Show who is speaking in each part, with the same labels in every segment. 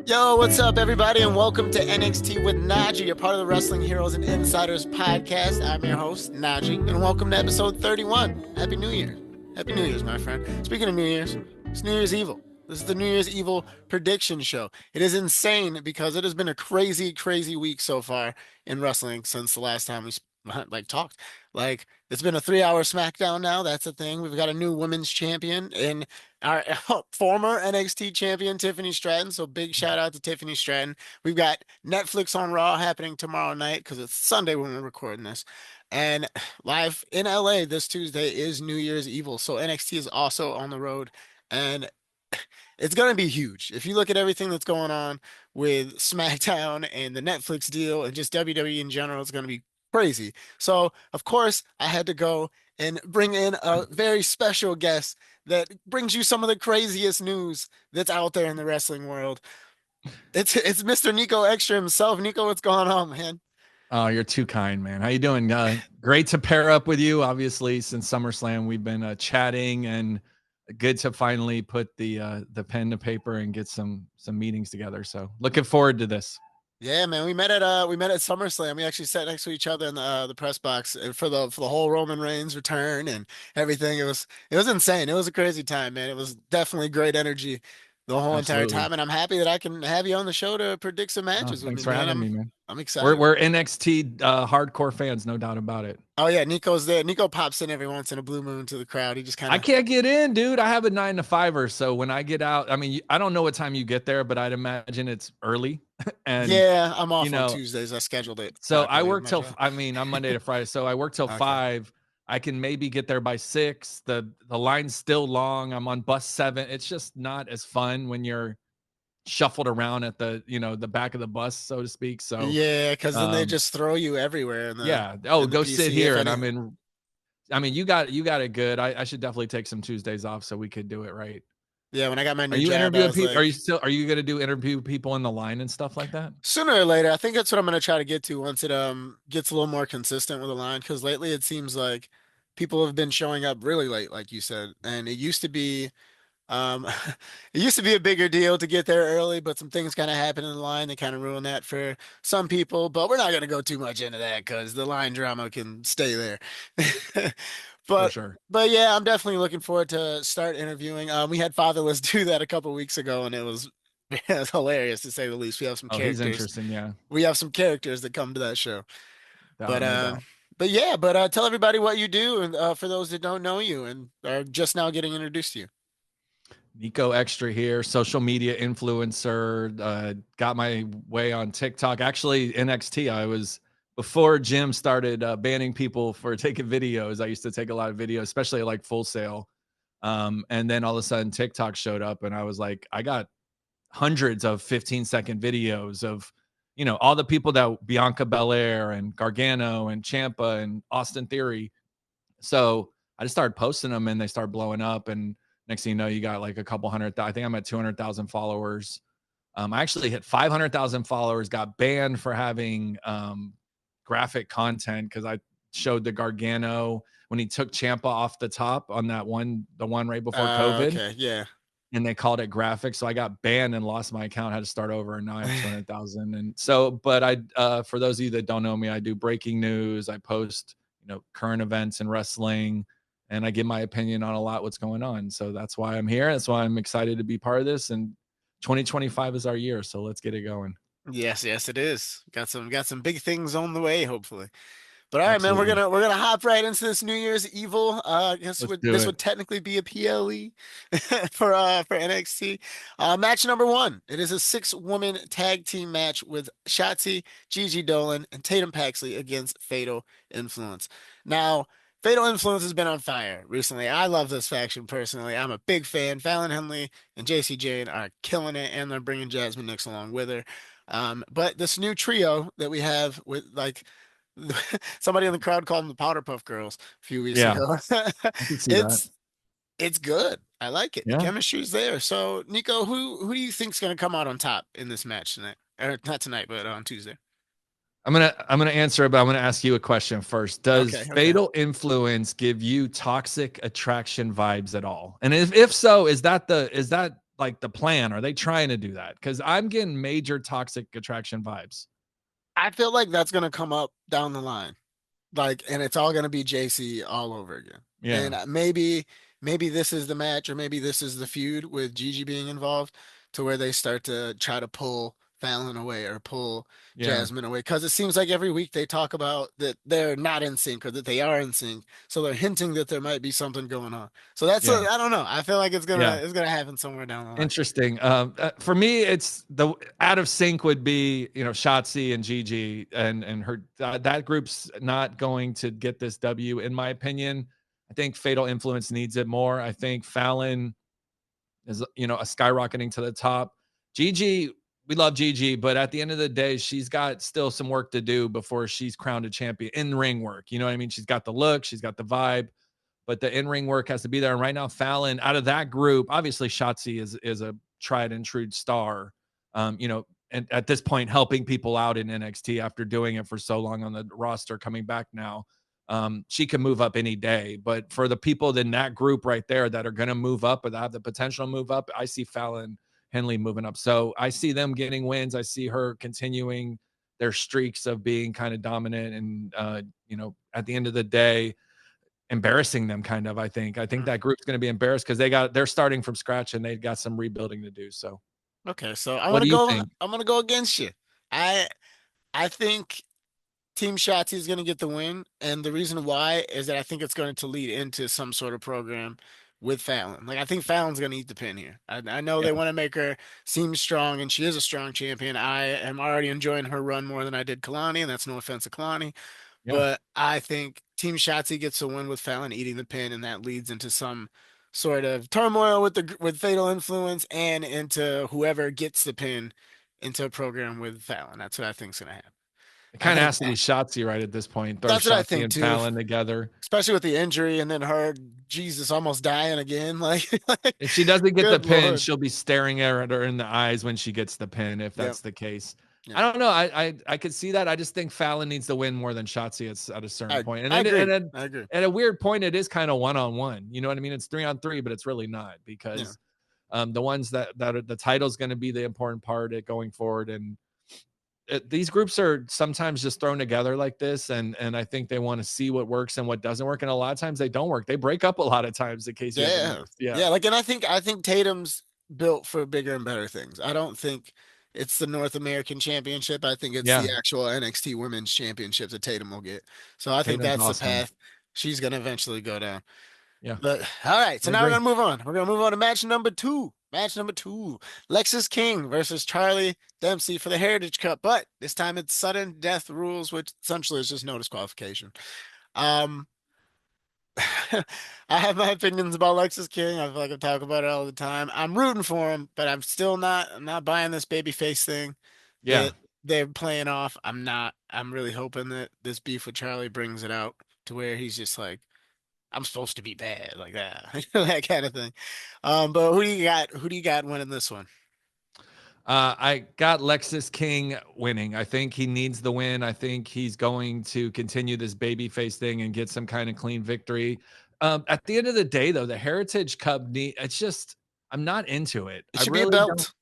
Speaker 1: Yo, what's up, everybody, and welcome to NXT with Najee, a part of the Wrestling Heroes and Insiders podcast. I'm your host, Najee, and welcome to episode 31. Happy New Year. Happy New Year's, my friend. Speaking of New Year's, it's New Year's Evil. This is the New Year's Evil prediction show. It is insane because it has been a crazy, crazy week so far in wrestling since the last time we talked. Like, it's been a 3-hour SmackDown now. That's a thing. We've got a new women's champion in our former NXT champion, Tiffany Stratton. So big shout out to Tiffany Stratton. We've got Netflix on Raw happening tomorrow night because it's Sunday when we're recording this. And live in LA this Tuesday is New Year's Evil. So NXT is also on the road. And it's going to be huge. If you look at everything that's going on with SmackDown and the Netflix deal and just WWE in general, it's going to be crazy. So, of course, I had to go and bring in a very special guest that brings you some of the craziest news that's out there in the wrestling world. It's Mr. Niko Extraa himself. Niko, what's going on, man?
Speaker 2: Oh, you're too kind, man. How you doing? Great to pair up with you. Obviously, since SummerSlam, we've been chatting, and good to finally put the pen to paper and get some meetings together. So, looking forward to this.
Speaker 1: Yeah, man. We met at SummerSlam. We actually sat next to each other in the press box for the whole Roman Reigns return and everything. It was insane. It was a crazy time, man. It was definitely great energy the whole entire
Speaker 2: Absolutely.
Speaker 1: time, and I'm happy that I can have you on the show to predict some matches with
Speaker 2: Thanks
Speaker 1: me,
Speaker 2: for
Speaker 1: man.
Speaker 2: having me, man.
Speaker 1: I'm excited.
Speaker 2: We're NXT hardcore fans, no doubt about it.
Speaker 1: Oh yeah, Niko's there. Niko pops in every once in a blue moon to the crowd. He just kind
Speaker 2: I
Speaker 1: of.
Speaker 2: can't get in, dude. I have a 9 to 5-er, so when I get out, I mean, I don't know what time you get there, but I'd imagine it's early. And
Speaker 1: Yeah, I'm off
Speaker 2: you
Speaker 1: on
Speaker 2: know,
Speaker 1: Tuesdays. I scheduled it
Speaker 2: so I
Speaker 1: properly with
Speaker 2: work
Speaker 1: my
Speaker 2: till,
Speaker 1: job.
Speaker 2: I mean, I'm Monday to Friday, so I work till
Speaker 1: Okay.
Speaker 2: 5. I can maybe get there by 6. The line's still long. I'm on bus 7. It's just not as fun when you're shuffled around at the back of the bus, so to speak. So
Speaker 1: Yeah, because then they
Speaker 2: um
Speaker 1: just throw you everywhere in the
Speaker 2: yeah. Oh,
Speaker 1: in the
Speaker 2: go sit
Speaker 1: PC, if
Speaker 2: here. And
Speaker 1: anything.
Speaker 2: I mean, you got it good. I should definitely take some Tuesdays off so we could do it right.
Speaker 1: Yeah, when I got my
Speaker 2: Are
Speaker 1: new
Speaker 2: you
Speaker 1: job, I
Speaker 2: interviewing
Speaker 1: was
Speaker 2: people?
Speaker 1: like,
Speaker 2: Are you gonna do interview people in the line and stuff like that?
Speaker 1: sooner or later, I think that's what I'm gonna try to get to once it gets a little more consistent with the line. Because lately it seems like people have been showing up really late, like you said, and it used to be it used to be a bigger deal to get there early, but some things kind of happened in the line that kind of ruined that for some people. But we're not gonna go too much into that because the line drama can stay there.
Speaker 2: For
Speaker 1: But
Speaker 2: sure.
Speaker 1: but yeah, I'm definitely looking forward to start interviewing. We had Fatherless do that a couple weeks ago, and it was it was hilarious to say the least. We have some
Speaker 2: Oh, he's
Speaker 1: characters.
Speaker 2: interesting. Yeah.
Speaker 1: We have some characters that come to that show. But
Speaker 2: No
Speaker 1: uh,
Speaker 2: doubt.
Speaker 1: but yeah, tell everybody what you do, and for those that don't know you and are just now getting introduced to you.
Speaker 2: Niko Extraa here, social media influencer. Got my way on TikTok. Actually, NXT. I was before Jim started banning people for taking videos. I used to take a lot of videos, especially like Full Sail. And then all of a sudden TikTok showed up, and I was like, I got hundreds of 15-second videos of, all the people that Bianca Belair and Gargano and Ciampa and Austin Theory. So I just started posting them, and they start blowing up. And next thing you know, you got like a couple hundred. I think I'm at 200,000 followers. I actually hit 500,000 followers. Got banned for having graphic content because I showed the Gargano when he took Ciampa off the top on the one right before COVID.
Speaker 1: Okay, yeah.
Speaker 2: And they called it graphic. So I got banned and lost my account, had to start over, and now I have 200,000. And so, but for those of you that don't know me, I do breaking news. I post, current events in wrestling, and I give my opinion on a lot what's going on. So that's why I'm here. That's why I'm excited to be part of this. And 2025 is our year. So let's get it going.
Speaker 1: Yes, it is. Got some big things on the way, hopefully. But all right, man, we're
Speaker 2: Absolutely.
Speaker 1: gonna we're gonna hop right into this New Year's Evil. I guess
Speaker 2: Let's do
Speaker 1: this
Speaker 2: it.
Speaker 1: would technically be a PLE for NXT. Match number one. It is a 6-woman tag team match with Shotzi, Gigi Dolan, and Tatum Paxley against Fatal Influence. Now, Fatal Influence has been on fire recently. I love this faction personally. I'm a big fan. Fallon Henley and JC Jane are killing it, and they're bringing Jasmine Nix along with her. But this new trio that we have with like somebody in the crowd called them the Powder Puff Girls a few weeks
Speaker 2: Yeah,
Speaker 1: ago.
Speaker 2: I can see that.
Speaker 1: it's it's good. I like it. The
Speaker 2: Yeah.
Speaker 1: chemistry's there. So, Niko, who do you think's gonna come out on top in this match tonight? Or not tonight, but on Tuesday.
Speaker 2: I'm gonna answer it, but I'm gonna ask you a question first. Does
Speaker 1: Okay.
Speaker 2: Fatal Influence give you toxic attraction vibes at all? And if so, is that like the plan? Are they trying to do that? Because I'm getting major toxic attraction vibes.
Speaker 1: I feel like that's gonna come up down the line. Like, and it's all gonna be JC all over again.
Speaker 2: Yeah,
Speaker 1: And maybe this is the match, or maybe this is the feud with Gigi being involved, to where they start to try to pull Fallon away or pull
Speaker 2: yeah,
Speaker 1: Jasmine away. Because it seems like every week they talk about that they're not in sync or that they are in sync. So they're hinting that there might be something going on. So
Speaker 2: yeah,
Speaker 1: I don't know. I feel like
Speaker 2: yeah.
Speaker 1: it's gonna happen somewhere down the line.
Speaker 2: Interesting. For me, it's the out of sync would be Shotzi and Gigi, and her that group's not going to get this W in my opinion. I think Fatal Influence needs it more. I think Fallon is a skyrocketing to the top. Gigi, we love Gigi, but at the end of the day, she's got still some work to do before she's crowned a champion in ring work. You know what I mean? She's got the look, she's got the vibe, but the in-ring work has to be there. And right now, Fallon, out of that group, obviously Shotzi is a tried and true star. And at this point, helping people out in NXT after doing it for so long on the roster, coming back now. She can move up any day. But for the people in that group right there that are going to move up or that have the potential to move up, I see Fallon Henley moving up. So I see them getting wins. I see her continuing their streaks of being kind of dominant. And, at the end of the day, embarrassing them kind of. I think that group's going to be embarrassed because they're starting from scratch and they got some rebuilding to do. So
Speaker 1: Okay, so
Speaker 2: what do you think?
Speaker 1: I'm gonna go against you. I I think Team Shotzi is going to get the win, and the reason why is that I think it's going to lead into some sort of program with Fallon. Like, I think Fallon's going to eat the pin here. I know
Speaker 2: Yeah,
Speaker 1: they want to make her seem strong, and she is a strong champion. I am already enjoying her run more than I did Kalani, and that's no offense to Kalani,
Speaker 2: yeah.
Speaker 1: but I think Team Shotzi gets the win with Fallon eating the pin, and that leads into some sort of turmoil with Fatal Influence and into whoever gets the pin into a program with Fallon. That's what I think is going to happen.
Speaker 2: It
Speaker 1: I
Speaker 2: kind of
Speaker 1: think
Speaker 2: has to be Shotzi right at this point. Throw
Speaker 1: that's what I
Speaker 2: Shotzi
Speaker 1: think
Speaker 2: and
Speaker 1: too,
Speaker 2: Fallon together.
Speaker 1: especially with the injury and then her Jesus almost dying again. Like
Speaker 2: If she doesn't get the
Speaker 1: good
Speaker 2: pin,
Speaker 1: Lord.
Speaker 2: she'll be staring at her in the eyes when she gets the pin, if
Speaker 1: Yep.
Speaker 2: that's the case. I
Speaker 1: Yep.
Speaker 2: don't know. I could see that. I just think Fallon needs to win more than Shotzi at a certain point. And
Speaker 1: I
Speaker 2: then
Speaker 1: agree.
Speaker 2: and then
Speaker 1: I agree.
Speaker 2: at a weird point, it is kind of one on one. You know what I mean? It's 3-on-3, but it's really not
Speaker 1: Yeah.
Speaker 2: because the ones that are the title's going to be the important part at going forward. And these groups are sometimes just thrown together like this, and I think they want to see what works and what doesn't work. And a lot of times they don't work. They break up a lot of times, in case you haven't
Speaker 1: Yeah.
Speaker 2: noticed. Yeah.
Speaker 1: Yeah. Like, and I think Tatum's built for bigger and better things. I don't think it's the North American Championship. I think it's the
Speaker 2: Yeah.
Speaker 1: actual NXT Women's Championship that Tatum will get. So I think
Speaker 2: Tatum's
Speaker 1: that's the
Speaker 2: awesome.
Speaker 1: path she's gonna eventually go down.
Speaker 2: Yeah,
Speaker 1: But all right, so
Speaker 2: I
Speaker 1: now we're
Speaker 2: agree.
Speaker 1: gonna move on. We're gonna move on to match number two. Match number two. Lexus King versus Charlie Dempsey for the Heritage Cup. But this time it's sudden death rules, which essentially is just no disqualification. Um I have my opinions about Lexus King. I feel like I talk about it all the time. I'm rooting for him, but I'm not buying this babyface thing
Speaker 2: Yeah,
Speaker 1: that they're playing off. I'm not. I'm really hoping that this beef with Charlie brings it out to where he's just like, I'm supposed to be bad, like that, that kind of thing. But who do you got? Who do you got winning this one?
Speaker 2: I got Lexus King winning. I think he needs the win. I think he's going to continue this babyface thing and get some kind of clean victory. At the end of the day, though, the Heritage Cup it's just I'm not into it.
Speaker 1: It
Speaker 2: I
Speaker 1: should be a
Speaker 2: really don't.
Speaker 1: belt.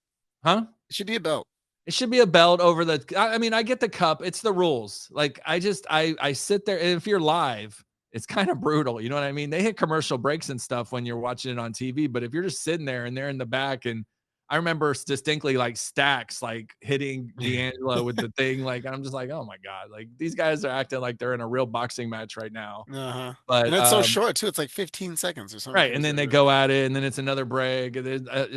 Speaker 2: Huh?
Speaker 1: It should be a belt.
Speaker 2: It should be a belt over the. I mean, I get the cup. It's the rules. Like I sit there. And if you're live, it's kind of brutal. You know what I mean? They hit commercial breaks and stuff when you're watching it on TV. But if you're just sitting there and they're in the back, and I remember distinctly like Stacks like hitting D'Angelo with the thing. Like I'm just like, oh my god! Like these guys are acting like they're in a real boxing match right now.
Speaker 1: Uh-huh. And
Speaker 2: But
Speaker 1: it's so short too. It's like 15 seconds or something
Speaker 2: right, and
Speaker 1: crazy
Speaker 2: then
Speaker 1: like
Speaker 2: they
Speaker 1: that.
Speaker 2: go at it, and then it's another break.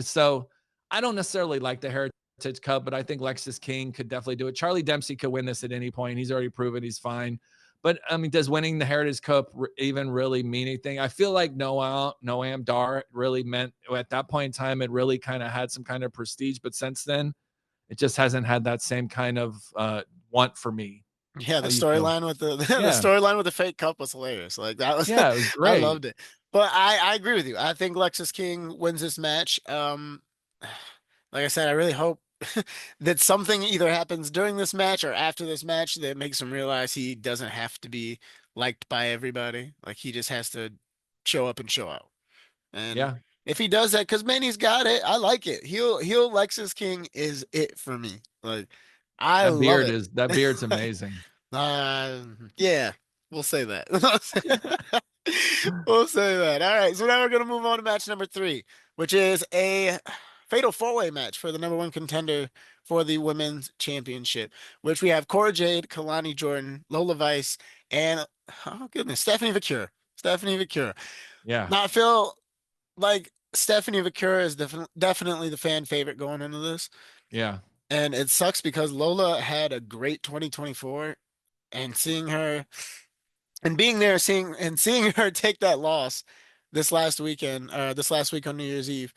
Speaker 2: So I don't necessarily like the Heritage Cup, but I think Lexus King could definitely do it. Charlie Dempsey could win this at any point. He's already proven he's fine. But I mean, does winning the Heritage Cup even really mean anything? I feel like Noam Dar really meant at that point in time, it really kind of had some kind of prestige. But since then, it just hasn't had that same kind of want for me.
Speaker 1: Yeah,
Speaker 2: How
Speaker 1: the
Speaker 2: do you feel?
Speaker 1: storyline with the the
Speaker 2: Yeah,
Speaker 1: storyline with the fake cup was hilarious. Like that was
Speaker 2: yeah, it was
Speaker 1: I
Speaker 2: great.
Speaker 1: loved it. But I agree with you. I think Lexus King wins this match. Like I said, I really hope that something either happens during this match or after this match that makes him realize he doesn't have to be liked by everybody. Like he just has to show up and show out. And
Speaker 2: Yeah.
Speaker 1: If he does that, because Manny's got it, I like it. Heel Lexus King is it for me. Like, I love it.
Speaker 2: That beard's amazing.
Speaker 1: Uh, yeah, we'll say that. We'll say that. All right, so now we're gonna move on to match number three, which is a fatal four-way match for the number one contender for the women's championship, which we have Cora Jade, Kalani Jordan, Lola Vice, and oh goodness, Stephanie Vicure. Stephanie Vicure.
Speaker 2: Yeah,
Speaker 1: Now I feel like Stephanie Vicure is definitely the fan favorite going into this.
Speaker 2: yeah,
Speaker 1: And it sucks because Lola had a great 2024 and seeing her and being there, seeing her take that loss this last week on New Year's Eve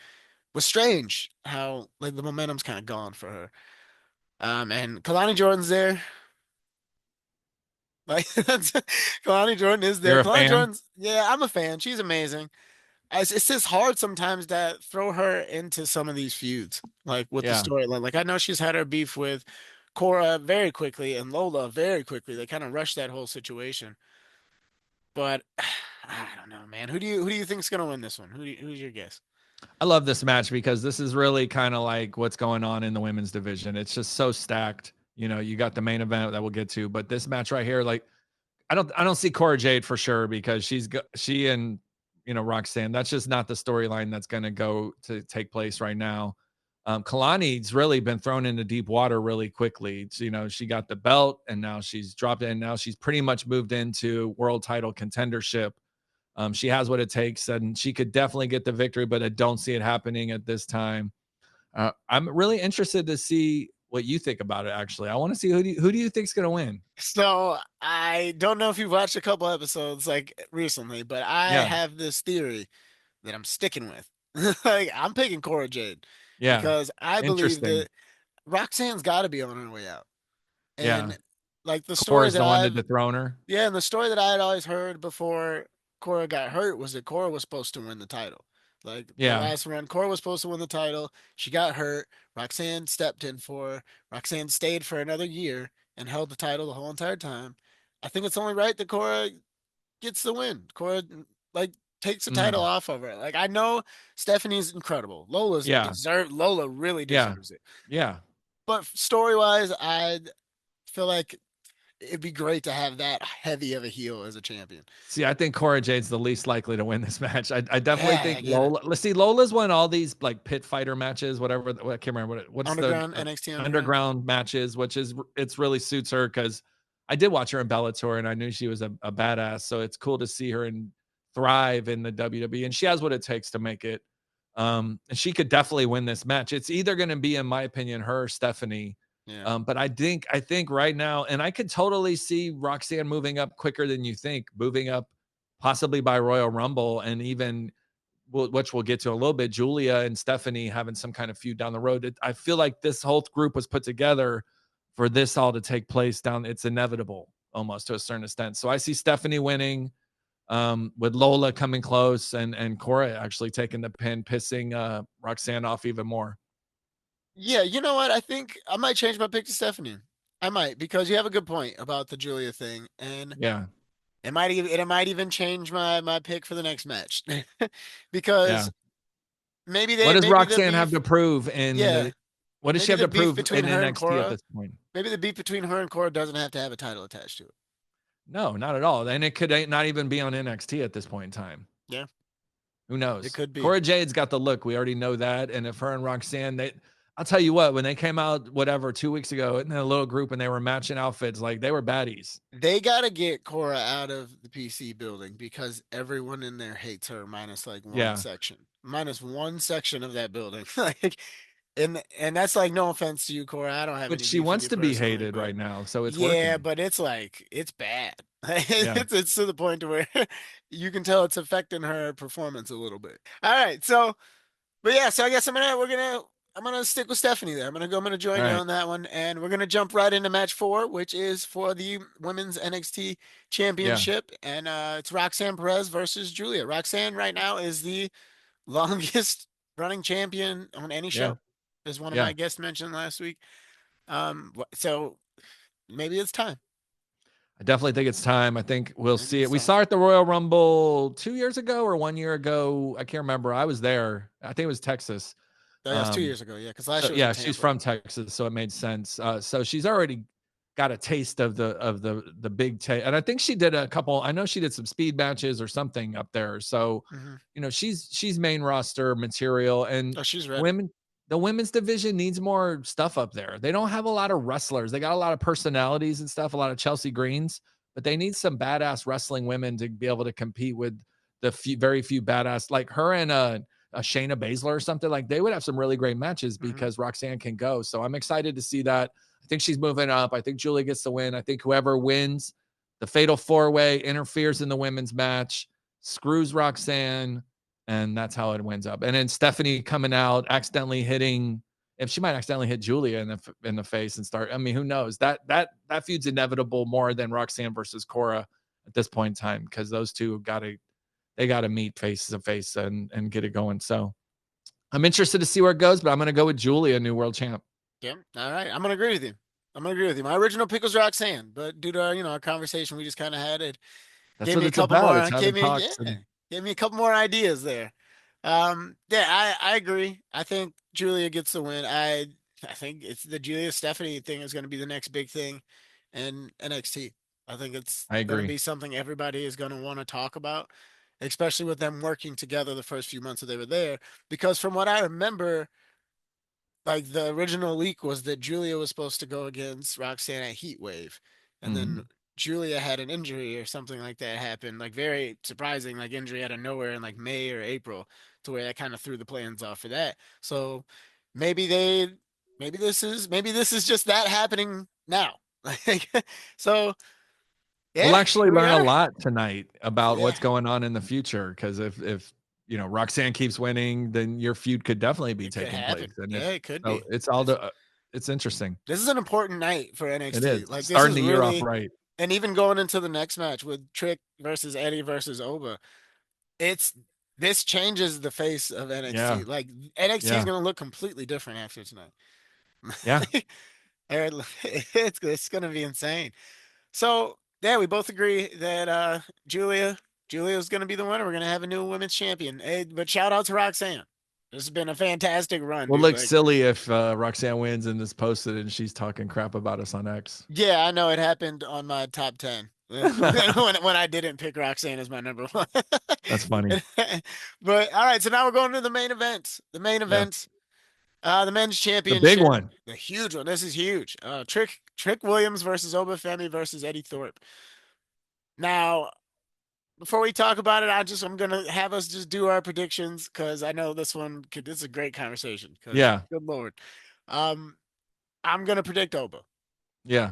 Speaker 1: was strange. How like the momentum's kind of gone for her. And Kalani Jordan's there. Like Kalani Jordan is there.
Speaker 2: you're a
Speaker 1: Kalani
Speaker 2: fan.
Speaker 1: Jordan's, yeah, I'm a fan. She's amazing. It's just hard sometimes to throw her into some of these feuds, like with the
Speaker 2: Yeah.
Speaker 1: storyline. Like I know she's had her beef with Cora very quickly and Lola very quickly. They kind of rushed that whole situation. But I don't know, man. Who do you think's gonna win this one? Who's your guess?
Speaker 2: I love this match because this is really kind of like what's going on in the women's division. It's just so stacked. You know, you got the main event that we'll get to, but this match right here, like I don't see Cora Jade for sure because she and Roxanne. That's just not the storyline that's going to go to take place right now. Kalani's really been thrown into deep water really quickly. So, she got the belt and now she's dropped in. Now she's pretty much moved into world title contendership. She has what it takes, and she could definitely get the victory, but I don't see it happening at this time. I'm really interested to see what you think about it. Actually, I want to see who do you think's going to win?
Speaker 1: So I don't know if you've watched a couple episodes like recently, but I
Speaker 2: Yeah,
Speaker 1: have this theory that I'm sticking with. Like I'm picking Cora Jade
Speaker 2: yeah,
Speaker 1: because I believe
Speaker 2: interesting.
Speaker 1: that Roxanne's got to be on her way out.
Speaker 2: Yeah,
Speaker 1: And like the story
Speaker 2: Cora's
Speaker 1: that
Speaker 2: the one to
Speaker 1: I've
Speaker 2: dethrone her.
Speaker 1: Yeah, and the story that I had always heard before Cora got hurt was that Cora was supposed to win the title. Like the
Speaker 2: Yeah,
Speaker 1: last run, Cora was supposed to win the title. She got hurt. Roxanne stepped in for her. Roxanne stayed for another year and held the title the whole entire time. I think it's only right that Cora gets the win. Cora like takes the title
Speaker 2: mm,
Speaker 1: off of her. Like I know Stephanie's incredible.
Speaker 2: yeah,
Speaker 1: Lola really
Speaker 2: yeah,
Speaker 1: deserves it.
Speaker 2: yeah.
Speaker 1: But story wise, I feel like it'd be great to have that heavy of a heel as a champion.
Speaker 2: See, I think Cora Jade's the least likely to win this match. I definitely
Speaker 1: Yeah,
Speaker 2: think
Speaker 1: I get it.
Speaker 2: Lola. Let's see, Lola's won all these like pit fighter matches, whatever. I can't remember what's the
Speaker 1: Underground, NXT Underground.
Speaker 2: underground matches, which is it's really suits her because I did watch her in Bellator and I knew she was a badass. So it's cool to see her and thrive in the WWE, and she has what it takes to make it. And she could definitely win this match. It's either going to be, in my opinion, her or Stephanie.
Speaker 1: Yeah.
Speaker 2: But I think right now, and I could totally see Roxanne moving up quicker than you think, moving up possibly by Royal Rumble, and even which we'll get to in a little bit. Julia and Stephanie having some kind of feud down the road. I feel like this whole group was put together for this all to take place down. It's inevitable almost to a certain extent. So I see Stephanie winning, with Lola coming close and Cora actually taking the pin, pissing Roxanne off even more.
Speaker 1: Yeah, you know what? I think I might change my pick to Stephanie. I might because you have a good point about the Julia thing, and
Speaker 2: Yeah,
Speaker 1: it might even change my pick for the next match
Speaker 2: yeah.
Speaker 1: because
Speaker 2: What does
Speaker 1: maybe the
Speaker 2: Roxanne have to
Speaker 1: beef,
Speaker 2: prove in
Speaker 1: yeah,
Speaker 2: the what does she
Speaker 1: maybe
Speaker 2: have
Speaker 1: the
Speaker 2: to
Speaker 1: beef
Speaker 2: prove
Speaker 1: between
Speaker 2: in
Speaker 1: her and
Speaker 2: NXT at
Speaker 1: Cora,
Speaker 2: this point?
Speaker 1: maybe the beef between her and Cora doesn't have to have a title attached to it.
Speaker 2: No, not at all. And it could not even be on NXT at this point in time.
Speaker 1: Yeah,
Speaker 2: Who
Speaker 1: it
Speaker 2: knows?
Speaker 1: could be.
Speaker 2: Cora Jade's got the look. We already know that. And if her and Roxanne, I'll tell you what, when they came out, whatever, 2 weeks ago in a little group and they were matching outfits, like they were baddies.
Speaker 1: They got to get Cora out of the PC building because everyone in there hates her minus like one
Speaker 2: Yeah.
Speaker 1: section. Minus one section of that building. Like and that's like no offense to you, Cora. I don't have
Speaker 2: But
Speaker 1: any
Speaker 2: she
Speaker 1: beef with
Speaker 2: wants
Speaker 1: you
Speaker 2: to be
Speaker 1: personally,
Speaker 2: hated
Speaker 1: but
Speaker 2: right now. So it's
Speaker 1: yeah,
Speaker 2: working.
Speaker 1: but it's like it's bad.
Speaker 2: Yeah.
Speaker 1: It's to the point to where you can tell it's affecting her performance a little bit. All right, so but yeah, so I guess I'm gonna stick with Stephanie there. I'm gonna
Speaker 2: All
Speaker 1: join you
Speaker 2: right.
Speaker 1: on that one, and we're gonna jump right into match four, which is for the women's NXT
Speaker 2: Yeah.
Speaker 1: Championship, and it's Roxanne Perez versus Julia. Roxanne right now is the longest running champion on any
Speaker 2: Yeah.
Speaker 1: show, as one of
Speaker 2: Yeah.
Speaker 1: my guests mentioned last week. So maybe it's time.
Speaker 2: I definitely think it's time. I think we'll
Speaker 1: I think
Speaker 2: see it.
Speaker 1: it's
Speaker 2: We
Speaker 1: time.
Speaker 2: saw it at the Royal Rumble 2 years ago or 1 year ago. I can't remember. I was there. I think it was Texas.
Speaker 1: Oh, yeah, it was 2 years ago. Yeah, because last
Speaker 2: So
Speaker 1: year was in
Speaker 2: yeah, she's
Speaker 1: Tampa.
Speaker 2: from Texas, so it made sense. So she's already got a taste of the big taste, and I think she did a couple. I know she did some speed matches or something up there. So
Speaker 1: Hmm.
Speaker 2: she's main roster material, and
Speaker 1: Oh, she's ready.
Speaker 2: women. The women's division needs more stuff up there. They don't have a lot of wrestlers. They got a lot of personalities and stuff, a lot of Chelsea Greens, but they need some badass wrestling women to be able to compete with the very few badass like her and a Shayna Baszler or something. Like they would have some really great matches
Speaker 1: Hmm.
Speaker 2: because Roxanne can go. So I'm excited to see that. I think she's moving up. I think Julia gets the win. I think whoever wins the fatal 4-way interferes in the women's match, screws Roxanne, and that's how it wins up. And then Stephanie coming out, accidentally hitting. If she might accidentally hit Julia in the face and start. I mean, who knows? That feud's inevitable more than Roxanne versus Cora at this point in time because those two got to meet face to face and get it going. So I'm interested to see where it goes, but I'm going to go with Julia, new world champ.
Speaker 1: Yeah. All right. I'm gonna agree with you. I'm gonna agree with you. My original pick was Roxanne, but due to our conversation we just kind of had, it
Speaker 2: That's
Speaker 1: gave
Speaker 2: what
Speaker 1: me a
Speaker 2: it's
Speaker 1: couple
Speaker 2: about.
Speaker 1: more.
Speaker 2: It's having talks and
Speaker 1: Gave me a couple more ideas there. Yeah, I agree. I think Julia gets the win. I think it's the Julia Stephanie thing is going to be the next big thing in NXT. I think it's
Speaker 2: I
Speaker 1: going to
Speaker 2: agree.
Speaker 1: be something everybody is going to want to talk about, especially with them working together the first few months that they were there. Because from what I remember, like the original leak was that Julia was supposed to go against Roxanne at Heat Wave, and then
Speaker 2: Mhm.
Speaker 1: Julia had an injury or something like that happen, like very surprising, like injury out of nowhere in like May or April, to where that kind of threw the plans off for that. So maybe they, maybe this is just that happening now. Like, so
Speaker 2: We'll
Speaker 1: yeah,
Speaker 2: actually
Speaker 1: here we
Speaker 2: learn a
Speaker 1: are.
Speaker 2: lot tonight about
Speaker 1: Yeah,
Speaker 2: what's going on in the future because if Roxanne keeps winning, then your feud could definitely be
Speaker 1: it could
Speaker 2: taking place.
Speaker 1: happen.
Speaker 2: And
Speaker 1: Yeah, it could
Speaker 2: so
Speaker 1: be.
Speaker 2: it's all
Speaker 1: This
Speaker 2: it's interesting.
Speaker 1: this is an important night for
Speaker 2: It is
Speaker 1: NXT. Like this
Speaker 2: starting
Speaker 1: is
Speaker 2: the year off
Speaker 1: really.
Speaker 2: right.
Speaker 1: And even going into the next match with Trick versus Eddie versus Oba, it's this changes the face of
Speaker 2: Yeah,
Speaker 1: NXT. Like NXT is
Speaker 2: yeah,
Speaker 1: gonna look completely different after tonight.
Speaker 2: yeah.
Speaker 1: It's gonna be insane. So yeah, we both agree that Julia Julia's gonna be the winner. We're gonna have a new women's champion. Hey, but shout out to Roxanne. This has been a fantastic run,
Speaker 2: We'll
Speaker 1: dude.
Speaker 2: look
Speaker 1: Like,
Speaker 2: silly if Roxanne wins and is posted and she's talking crap about us on X.
Speaker 1: yeah, I know it happened on my top 10 when I didn't pick Roxanne as my number one.
Speaker 2: That's funny.
Speaker 1: But all right, so now we're going to the main event. The main
Speaker 2: Yeah,
Speaker 1: event, the men's
Speaker 2: the big
Speaker 1: championship,
Speaker 2: one.
Speaker 1: the huge one. This is huge. Trick Williams versus Obafemi versus Eddie Thorpe. Now, before we talk about it, I'm gonna have us just do our predictions because I know this is a great conversation. Because
Speaker 2: Yeah,
Speaker 1: good lord, um, I'm gonna predict Oba.
Speaker 2: yeah.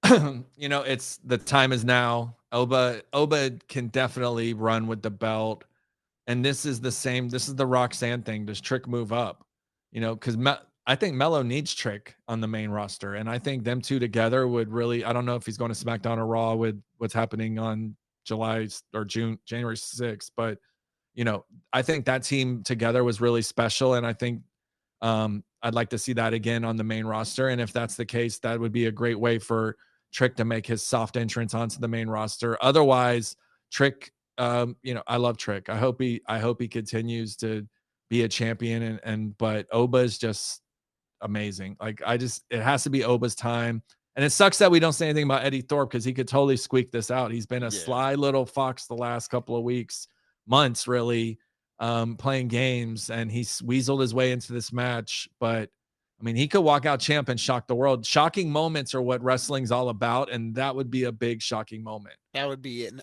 Speaker 2: It's the time is now. Oba can definitely run with the belt. And this is the same. This is the Roxanne thing. Does Trick move up? Because I think Mello needs Trick on the main roster, and I think them two together would really. I don't know if he's going to SmackDown or Raw with what's happening on January 6th, but I think that team together was really special, and I think I'd like to see that again on the main roster. And if that's the case, that would be a great way for Trick to make his soft entrance onto the main roster. Otherwise, Trick, I love Trick. I hope he continues to be a champion. But Oba is just amazing. Like it has to be Oba's time. And it sucks that we don't say anything about Eddie Thorpe because he could totally squeak this out. He's been a
Speaker 1: Yeah,
Speaker 2: sly little fox the last couple of weeks, months really, playing games, and he's weaseled his way into this match. But I mean, he could walk out champ and shock the world. Shocking moments are what wrestling's all about, and that would be a big shocking moment.
Speaker 1: that would be an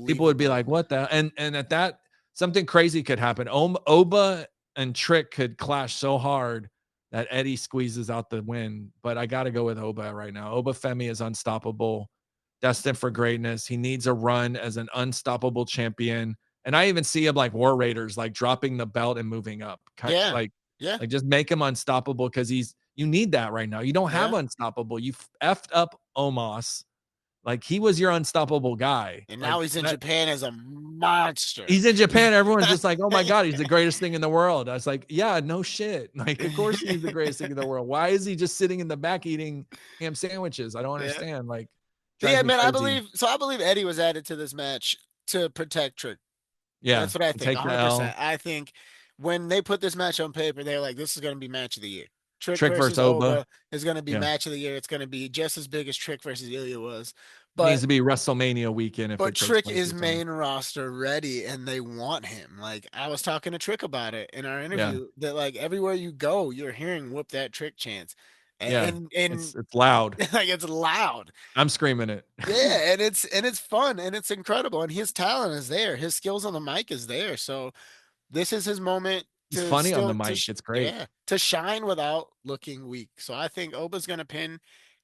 Speaker 2: People would be
Speaker 1: unbelievable.
Speaker 2: like, "What the?" And at that, something crazy could happen. Oba and Trick could clash so hard that Eddie squeezes out the win. But I got to go with Oba right now. Oba Femi is unstoppable, destined for greatness. He needs a run as an unstoppable champion. And I even see him like War Raiders, like dropping the belt and moving up,
Speaker 1: Yeah,
Speaker 2: like
Speaker 1: yeah,
Speaker 2: like just make him unstoppable because you need that right now. You don't have
Speaker 1: yeah.
Speaker 2: unstoppable. You effed up Omos. Like he was your unstoppable guy.
Speaker 1: And
Speaker 2: Like
Speaker 1: now he's in
Speaker 2: that
Speaker 1: Japan as a monster.
Speaker 2: he's in Japan. Everyone's just like, "Oh my god, he's the greatest thing in the world." I was like, "Yeah, no shit. Like, of course he's the greatest thing in the world. Why is he just sitting in the back eating ham sandwiches? I don't
Speaker 1: Yeah.
Speaker 2: understand." Like, Drives
Speaker 1: Yeah,
Speaker 2: me
Speaker 1: man, I
Speaker 2: crazy.
Speaker 1: believe so. I believe Eddie was added to this match to protect Trick.
Speaker 2: Yeah,
Speaker 1: That's what I
Speaker 2: to
Speaker 1: think,
Speaker 2: take the
Speaker 1: 100%.
Speaker 2: L.
Speaker 1: I think when they put this match on paper, they're like, this is going to be match of the year. Trick
Speaker 2: Trick versus
Speaker 1: versus
Speaker 2: Oba.
Speaker 1: Oba is going to be
Speaker 2: Yeah,
Speaker 1: match of the year. It's going to be just as big as Trick versus Ilya was.
Speaker 2: needs
Speaker 1: But
Speaker 2: to be WrestleMania weekend if it takes
Speaker 1: Trick
Speaker 2: place
Speaker 1: is
Speaker 2: or something.
Speaker 1: main roster ready and they want him. Like I was talking to Trick about it in our
Speaker 2: Yeah,
Speaker 1: interview that like everywhere you go, you're hearing whoop that Trick chants.
Speaker 2: yeah.
Speaker 1: And
Speaker 2: It's loud.
Speaker 1: like it's loud.
Speaker 2: I'm screaming it.
Speaker 1: Yeah, and it's fun and it's incredible and his talent is there. His skills on the mic is there. So this is his moment
Speaker 2: He's
Speaker 1: to
Speaker 2: funny on the
Speaker 1: still
Speaker 2: mic. It's great.
Speaker 1: yeah, to shine without looking weak. So I think Oba's going to pin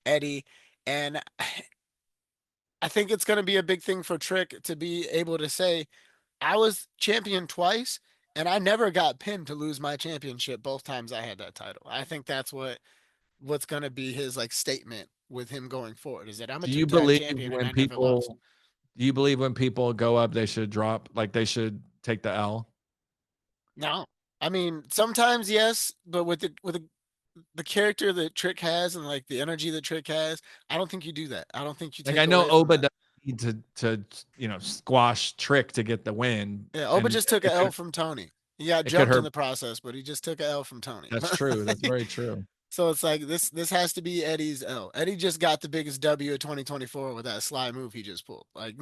Speaker 1: Eddie and I think it's going to be a big thing for Trick to be able to say I was champion twice and I never got pinned to lose my championship both times I had that title. I think that's what's going to be his like statement with him going forward is that I'm a
Speaker 2: Do you
Speaker 1: two-time
Speaker 2: believe
Speaker 1: champion and
Speaker 2: when
Speaker 1: I never lost.
Speaker 2: people do you believe when people go up they should drop, like they should take the L?
Speaker 1: No. I mean, sometimes yes, but with the character that Trick has and like the energy that Trick has, I don't think you do that. I don't think you
Speaker 2: Like I
Speaker 1: take
Speaker 2: know
Speaker 1: away from
Speaker 2: Oba
Speaker 1: that.
Speaker 2: doesn't need to squash Trick to get the win,
Speaker 1: Yeah, Oba
Speaker 2: and
Speaker 1: just took a
Speaker 2: it
Speaker 1: L
Speaker 2: could
Speaker 1: from Tony. He got
Speaker 2: it could
Speaker 1: jumped in
Speaker 2: hurt.
Speaker 1: the process, but he just took a L from Tony.
Speaker 2: That's true. That's very true.
Speaker 1: So it's like this has to be Eddie's L. Eddie just got the biggest W of 2024 with that sly move he just pulled. Like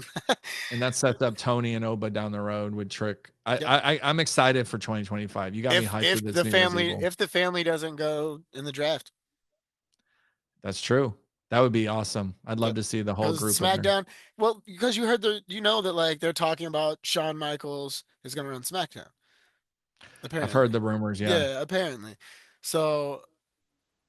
Speaker 2: And that sets up Tony and Oba down the road with Trick.
Speaker 1: yep.
Speaker 2: I'm excited for 2025. You got me hyped for this New Year's Evil.
Speaker 1: If the family doesn't go in the draft.
Speaker 2: That's true. That would be awesome. I'd love
Speaker 1: Yep.
Speaker 2: to see the whole
Speaker 1: Because
Speaker 2: group in there.
Speaker 1: SmackDown, well, because you know that like they're talking about Shawn Michaels is going to run SmackDown.
Speaker 2: I've heard
Speaker 1: Apparently.
Speaker 2: the rumors. Yeah,
Speaker 1: Yeah, apparently. So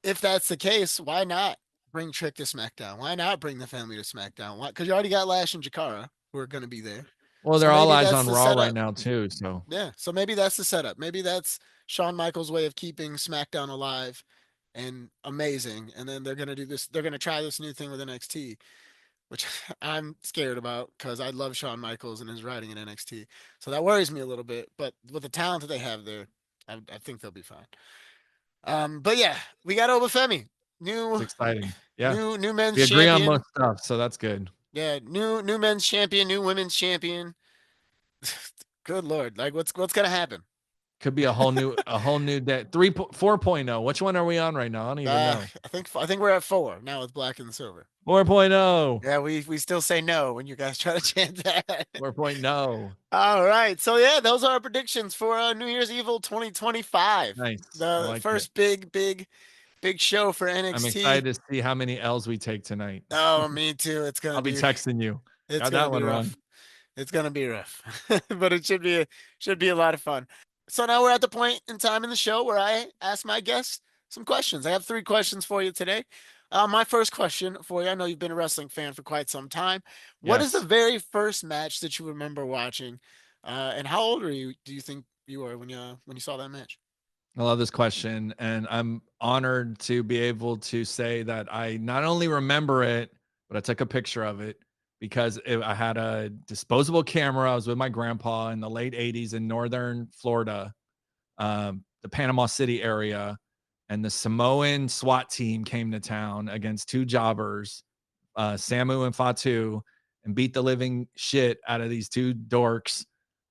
Speaker 1: if that's the case, why not bring Trick to SmackDown? Why not bring the family to SmackDown? Why? Because you already got Lash and Jakara who are going to be there.
Speaker 2: well,
Speaker 1: So
Speaker 2: they're all
Speaker 1: maybe
Speaker 2: eyes
Speaker 1: that's
Speaker 2: on
Speaker 1: the
Speaker 2: Raw right
Speaker 1: setup.
Speaker 2: now too. So
Speaker 1: Yeah. So maybe that's the setup. Maybe that's Shawn Michaels' way of keeping SmackDown alive and amazing. And then they're going to do this. They're going to try this new thing with NXT, which I'm scared about because I love Shawn Michaels and his writing in NXT. So that worries me a little bit. But with the talent that they have there, I think they'll be fine. But yeah, we got Obafemi,
Speaker 2: it's
Speaker 1: new,
Speaker 2: exciting. Yeah,
Speaker 1: new men's
Speaker 2: we agree on
Speaker 1: champion.
Speaker 2: most stuff, so that's good.
Speaker 1: Yeah, new men's champion, new women's champion. Good lord, like what's gonna happen?
Speaker 2: Could be a whole new day. 4.0. Which one are we on right now? I don't even know.
Speaker 1: I think we're at four now with black and silver.
Speaker 2: 4.0.
Speaker 1: Yeah, we still say no when you guys try to chant that.
Speaker 2: 4.0.
Speaker 1: All right, so yeah, those are our predictions for New Year's Evil 2025.
Speaker 2: Nice. I
Speaker 1: The
Speaker 2: like it.
Speaker 1: first big show for
Speaker 2: I'm
Speaker 1: NXT.
Speaker 2: excited to see how many L's we take tonight.
Speaker 1: Oh, me too.
Speaker 2: I'll be texting you.
Speaker 1: It's
Speaker 2: Got
Speaker 1: gonna
Speaker 2: that
Speaker 1: be
Speaker 2: one
Speaker 1: rough.
Speaker 2: wrong.
Speaker 1: It's gonna be rough, but it should be a lot of fun. So now we're at the point in time in the show where I ask my guests some questions. I have three questions for you today. My first question for you, I know you've been a wrestling fan for quite some time. What is the
Speaker 2: Yes.
Speaker 1: very first match that you remember watching? And how old were you? Do you think you were when you saw that match?
Speaker 2: I love this question. And I'm honored to be able to say that I not only remember it, but I took a picture of it because I had a disposable camera. I was with my grandpa in the late 80s in northern Florida, the Panama City area. And the Samoan SWAT team came to town against two jobbers, Samu and Fatu, and beat the living shit out of these two dorks.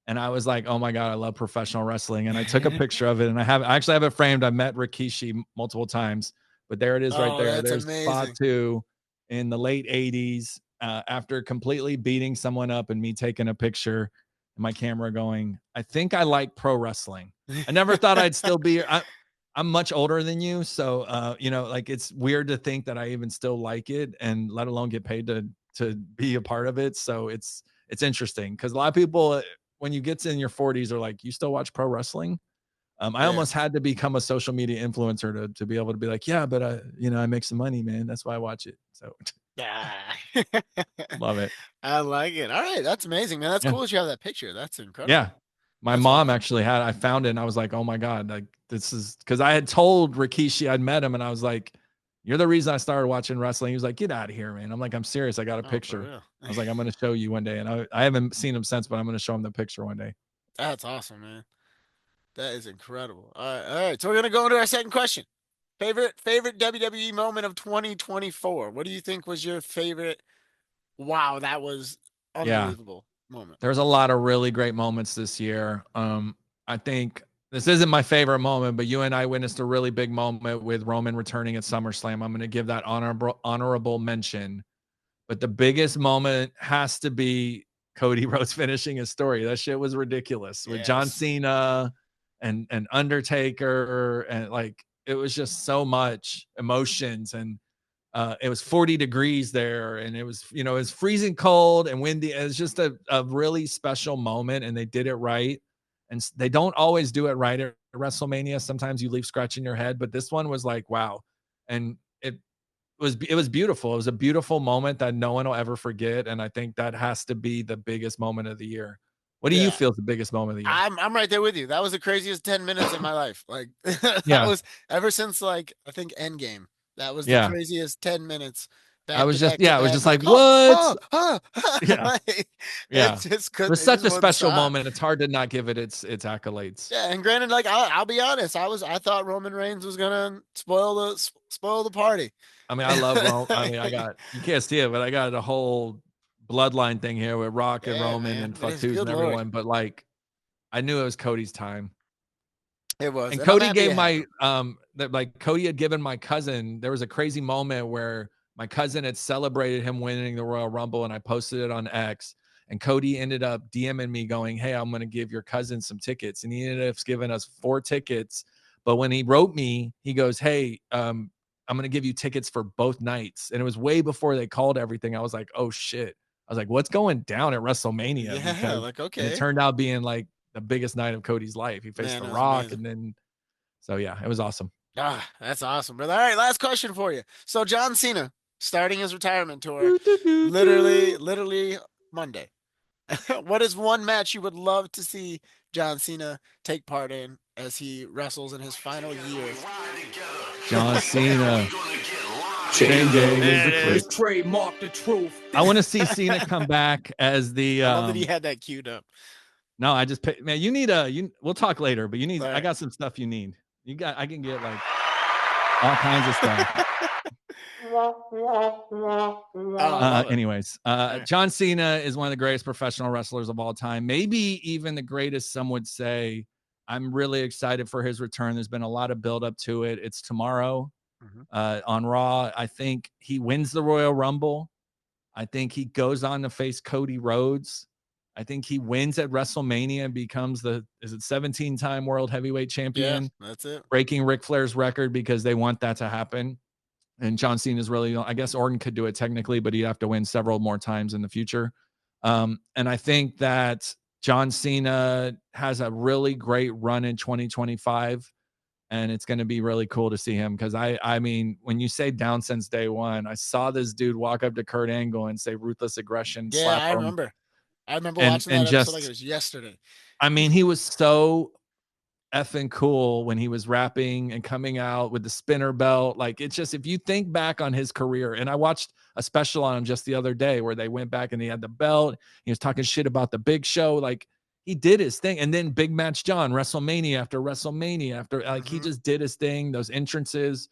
Speaker 2: And I was like, oh my God, I love professional wrestling. And I took a picture of it and I actually have a framed. I met Rikishi multiple times, but there it is right
Speaker 1: Oh,
Speaker 2: there.
Speaker 1: that's
Speaker 2: There's
Speaker 1: amazing.
Speaker 2: Fatu in the late 80s after completely beating someone up and me taking a picture and my camera going, I think I like pro wrestling. I never thought I'd still be. I'm much older than you, so like it's weird to think that I even still like it, and let alone get paid to be a part of it. So it's interesting because a lot of people, when you get in your 40s, are like, "You still watch pro wrestling?" I
Speaker 1: Yeah.
Speaker 2: almost had to become a social media influencer to be able to be like, "Yeah, but I make some money, man. That's why I watch it." So
Speaker 1: Ah.
Speaker 2: love it.
Speaker 1: I like it. All right, that's amazing, man. That's
Speaker 2: Yeah.
Speaker 1: cool that you have that picture. That's
Speaker 2: Yeah.
Speaker 1: incredible.
Speaker 2: My
Speaker 1: That's
Speaker 2: mom
Speaker 1: awesome.
Speaker 2: actually I found it and I was like, oh my God, like this is because I had told Rikishi I'd met him and I was like, you're the reason I started watching wrestling. He was like, get out of here, man. I'm like, I'm serious. I got a
Speaker 1: Oh, for
Speaker 2: picture.
Speaker 1: real.
Speaker 2: I was like, I'm going to show you one day. And I haven't seen him since, but I'm going to show him the picture one day.
Speaker 1: That's awesome, man. That is incredible. All right. So we're gonna go into our second question. Favorite WWE moment of 2024. What do you think was your favorite wow, that was
Speaker 2: Yeah.
Speaker 1: unbelievable moment.
Speaker 2: There's a lot of really great moments this year. I think this isn't my favorite moment, but you and I witnessed a really big moment with Roman returning at SummerSlam. I'm going to give that honorable mention. But the biggest moment has to be Cody Rhodes finishing his story. That shit was ridiculous with John
Speaker 1: Yes.
Speaker 2: Cena and Undertaker, and like it was just so much emotions. And it was 40 degrees there, and it was, it was freezing cold and windy. It was just a really special moment, and they did it right. And they don't always do it right at WrestleMania. Sometimes you leave scratching your head, but this one was like, wow. And it was beautiful. It was a beautiful moment that no one will ever forget. And I think that has to be the biggest moment of the year. What do you
Speaker 1: Yeah.
Speaker 2: feel is the biggest moment of the year?
Speaker 1: I'm right there with you. That was the craziest 10 minutes of my life. Like that
Speaker 2: Yeah.
Speaker 1: was ever since like I think Endgame. That was the
Speaker 2: Yeah.
Speaker 1: craziest 10 minutes
Speaker 2: I
Speaker 1: back to
Speaker 2: was just,
Speaker 1: back to
Speaker 2: yeah, I was
Speaker 1: back.
Speaker 2: just
Speaker 1: Like,
Speaker 2: like,
Speaker 1: oh,
Speaker 2: what?
Speaker 1: oh, oh.
Speaker 2: Yeah.
Speaker 1: Like, it
Speaker 2: Yeah.
Speaker 1: just
Speaker 2: It
Speaker 1: couldn't,
Speaker 2: was
Speaker 1: it
Speaker 2: such
Speaker 1: just
Speaker 2: a
Speaker 1: wouldn't
Speaker 2: special
Speaker 1: stop.
Speaker 2: moment. It's hard to not give it its accolades.
Speaker 1: Yeah, and granted, like I'll be honest, I thought Roman Reigns was gonna spoil the party.
Speaker 2: I mean, I love Rome. I mean, you can't see it, but I got a whole bloodline thing here with Rock and
Speaker 1: Yeah,
Speaker 2: Roman
Speaker 1: man,
Speaker 2: and
Speaker 1: it
Speaker 2: fuck
Speaker 1: is
Speaker 2: twos
Speaker 1: good
Speaker 2: and
Speaker 1: lord.
Speaker 2: everyone. But like, I knew it was Cody's time.
Speaker 1: It was,
Speaker 2: And
Speaker 1: and I'm
Speaker 2: Cody
Speaker 1: happy
Speaker 2: gave
Speaker 1: it
Speaker 2: my
Speaker 1: happened.
Speaker 2: that like Cody had given my cousin. There was a crazy moment where my cousin had celebrated him winning the Royal Rumble, and I posted it on X. And Cody ended up DMing me going, "Hey, I'm going to give your cousin some tickets," and he ended up giving us 4 tickets. But when he wrote me, he goes, "Hey, I'm going to give you tickets for both nights," and it was way before they called everything. I was like, "Oh shit!" I was like, "What's going down at WrestleMania?"
Speaker 1: Yeah,
Speaker 2: Because
Speaker 1: like
Speaker 2: and it
Speaker 1: okay.
Speaker 2: turned out being like the biggest night of Cody's life. He faced
Speaker 1: Man,
Speaker 2: The
Speaker 1: it was
Speaker 2: Rock,
Speaker 1: amazing.
Speaker 2: and then so yeah, it was awesome.
Speaker 1: Ah, that's awesome, brother. All right, last question for you. So John Cena starting his retirement tour,
Speaker 2: Do, do, do, do.
Speaker 1: literally Monday. What is one match you would love to see John Cena take part in as he wrestles in his final years?
Speaker 2: John Cena.
Speaker 3: Change
Speaker 2: Change
Speaker 3: is
Speaker 2: the
Speaker 3: the
Speaker 1: There it
Speaker 3: truth.
Speaker 1: is.
Speaker 3: Trademark the truth.
Speaker 2: I want to see Cena come back as the
Speaker 1: I love that he had that queued up.
Speaker 2: no, I just man, you need we'll talk later, but
Speaker 1: All
Speaker 2: I
Speaker 1: right.
Speaker 2: got some stuff you need. I can get like all kinds of stuff.
Speaker 1: Oh, I love it.
Speaker 2: Anyways,
Speaker 1: All right.
Speaker 2: John Cena is one of the greatest professional wrestlers of all time. Maybe even the greatest, some would say. I'm really excited for his return. There's been a lot of build up to it. It's tomorrow
Speaker 1: Mhm.
Speaker 2: on Raw. I think he wins the Royal Rumble. I think he goes on to face Cody Rhodes. I think he wins at WrestleMania and becomes the 17-time world heavyweight
Speaker 1: Yeah,
Speaker 2: champion,
Speaker 1: that's it.
Speaker 2: breaking Ric Flair's record because they want that to happen. And John Cena is really, I guess Orton could do it technically, but he'd have to win several more times in the future. And I think that John Cena has a really great run in 2025, and it's going to be really cool to see him because I mean, when you say down since day one, I saw this dude walk up to Kurt Angle and say ruthless aggression,
Speaker 1: Yeah,
Speaker 2: slap
Speaker 1: I
Speaker 2: him,
Speaker 1: remember. I remember
Speaker 2: and
Speaker 1: watching that
Speaker 2: and
Speaker 1: episode like it
Speaker 2: just,
Speaker 1: was yesterday.
Speaker 2: I mean, he was so effing cool when he was rapping and coming out with the spinner belt. Like, it's just, if you think back on his career, and I watched a special on him just the other day where they went back and he had the belt, he was talking shit about the Big Show, like he did his thing. And then Big Match John, WrestleMania after WrestleMania after, like, he
Speaker 1: Hmm.
Speaker 2: just did his thing. Those entrances,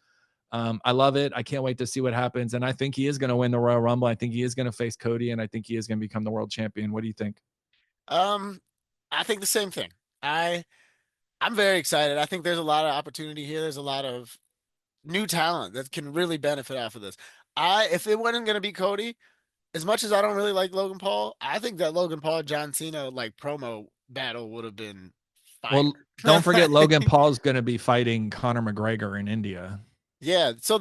Speaker 2: I love it. I can't wait to see what happens, and I think he is going to win the Royal Rumble. I think he is going to face Cody, and I think he is going to become the world champion. What do you think?
Speaker 1: Um, I think the same thing. I'm very excited. I think there's a lot of opportunity here. There's a lot of new talent that can really benefit off of this. If it wasn't gonna be Cody, as much as I don't really like Logan Paul, I think that Logan Paul John Cena like promo battle would have been fire.
Speaker 2: Well, don't forget Logan Paul's going to be fighting Conor McGregor in India.
Speaker 1: Yeah, so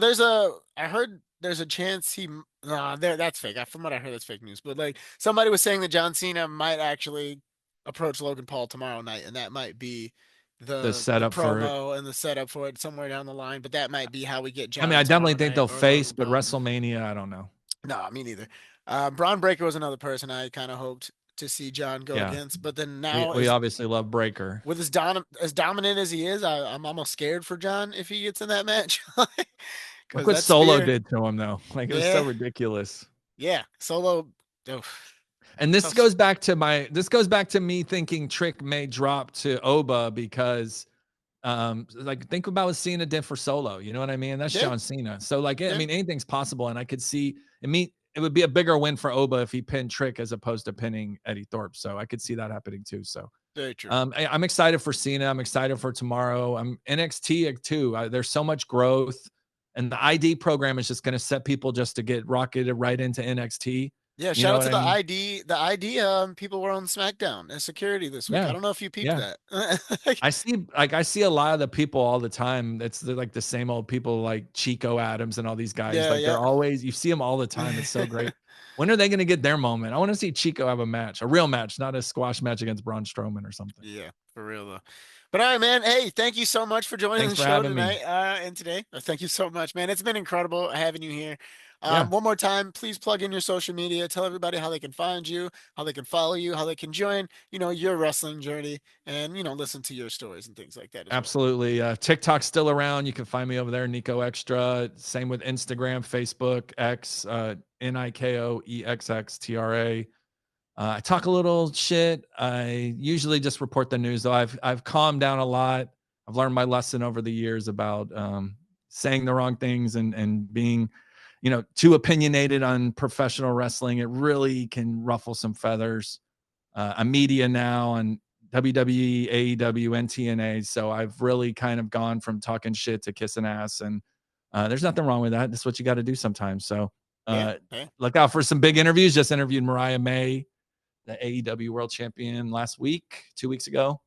Speaker 1: I heard there's a chance nah, that's fake. From what I heard, that's fake news. But like somebody was saying that John Cena might actually approach Logan Paul tomorrow night, and that might be
Speaker 2: The
Speaker 1: the
Speaker 2: setup for it.
Speaker 1: promo and the setup for it somewhere down the line. But that might be how we get
Speaker 2: I mean,
Speaker 1: John
Speaker 2: I definitely
Speaker 1: tomorrow
Speaker 2: think
Speaker 1: night
Speaker 2: they'll
Speaker 1: or
Speaker 2: face,
Speaker 1: Logan
Speaker 2: but
Speaker 1: Paul.
Speaker 2: WrestleMania, I don't know.
Speaker 1: No, me neither. Braun Breaker was another person I kind of hoped to see John go
Speaker 2: Yeah,
Speaker 1: against, but then
Speaker 2: we
Speaker 1: now
Speaker 2: we
Speaker 1: is
Speaker 2: obviously love Breaker.
Speaker 1: with as dominant as he is, I'm almost scared for John if he gets in that match.
Speaker 2: Look
Speaker 1: Because
Speaker 2: what
Speaker 1: that
Speaker 2: Solo
Speaker 1: spear,
Speaker 2: did to him, though. Like, it was so
Speaker 1: yeah,
Speaker 2: ridiculous.
Speaker 1: yeah, Solo. Oh,
Speaker 2: And this
Speaker 1: tough.
Speaker 2: goes back to me thinking Trick may drop to Oba because like, think about what Cena did for Solo. You know what I mean? That's
Speaker 1: Yeah,
Speaker 2: John Cena. So like, I
Speaker 1: yeah,
Speaker 2: mean, anything's possible. And I could see, I mean, it would be a bigger win for Oba if he pinned Trick as opposed to pinning Eddie Thorpe. So I could see that happening too. So
Speaker 1: Very true.
Speaker 2: I'm excited for Cena. I'm excited for tomorrow. I'm NXT too. There's so much growth, and the ID program is just going to set people just to get rocketed right into NXT.
Speaker 1: Yeah,
Speaker 2: You
Speaker 1: shout
Speaker 2: know
Speaker 1: out to
Speaker 2: what
Speaker 1: the
Speaker 2: I mean?
Speaker 1: ID. The ID people were on SmackDown as security this week.
Speaker 2: Yeah.
Speaker 1: I don't know if you peeped
Speaker 2: Yeah.
Speaker 1: that.
Speaker 2: I see a lot of the people all the time. Like the same old people like Chico Adams and all these guys.
Speaker 1: Yeah,
Speaker 2: Like they're
Speaker 1: yeah.
Speaker 2: always, you see them all the time. It's so great. When are they going to get their moment? I want to see Chico have a match, a real match, not a squash match against Braun Strowman or something.
Speaker 1: Yeah, for real though. But all right, man. Hey, thank you so much for joining
Speaker 2: Thanks
Speaker 1: the
Speaker 2: for
Speaker 1: show
Speaker 2: having me.
Speaker 1: tonight and today. Thank you so much, man. It's been incredible having you here.
Speaker 2: Yeah,
Speaker 1: One more time, please plug in your social media. Tell everybody how they can find you, how they can follow you, how they can join, your wrestling journey and, listen to your stories and things like that as well.
Speaker 2: absolutely. TikTok's still around. You can find me over there, Niko Extra. Same with Instagram, Facebook, X, NIKOEXXTRA. I talk a little shit. I usually just report the news, though. I've calmed down a lot. I've learned my lesson over the years about saying the wrong things and being, too opinionated on professional wrestling. It really can ruffle some feathers. I'm media now on WWE, AEW, and TNA, so I've really kind of gone from talking shit to kissing ass, and there's nothing wrong with that. That's what you got to do sometimes. So
Speaker 1: Yeah. Yeah.
Speaker 2: look out for some big interviews. Just interviewed Mariah May, the AEW World Champion, last week, 2 weeks ago.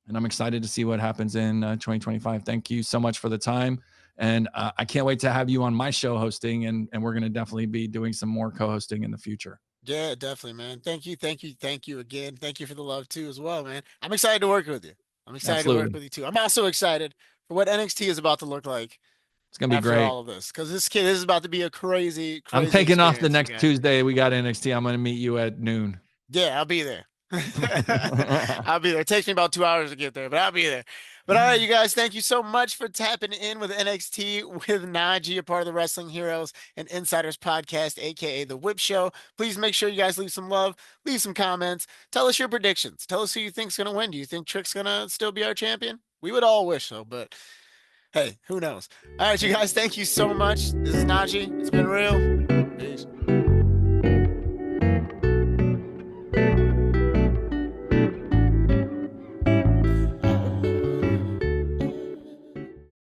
Speaker 2: And I'm excited to see what happens in 2025. Thank you so much for the time. And I can't wait to have you on my show hosting. And we're going to definitely be doing some more co-hosting in the future.
Speaker 1: Yeah, definitely, man. Thank you, thank you, thank you again. Thank you for the love too, as well, man. I'm excited to work with you. I'm excited to work
Speaker 2: Absolutely.
Speaker 1: with you too. I'm also excited for what NXT is about to look like
Speaker 2: It's going to be
Speaker 1: after
Speaker 2: great.
Speaker 1: all of this, because this is about to be a crazy,
Speaker 2: I'm
Speaker 1: crazy
Speaker 2: taking off the
Speaker 1: experience, you
Speaker 2: next
Speaker 1: guys.
Speaker 2: Tuesday. We got NXT. I'm going to meet you at noon.
Speaker 1: Yeah, I'll be there. I'll be there. It takes me about 2 hours to get there, but I'll be there. But all right, you guys, thank you so much for tapping in with NXT with Najee, a part of the Wrestling Heroes and Insiders podcast, aka The Whip Show. Please make sure you guys leave some love, leave some comments, tell us your predictions. Tell us who you think's gonna win. Do you think Trick's gonna still be our champion? We would all wish so, but hey, who knows? All right, you guys, thank you so much. This is Najee. It's been real.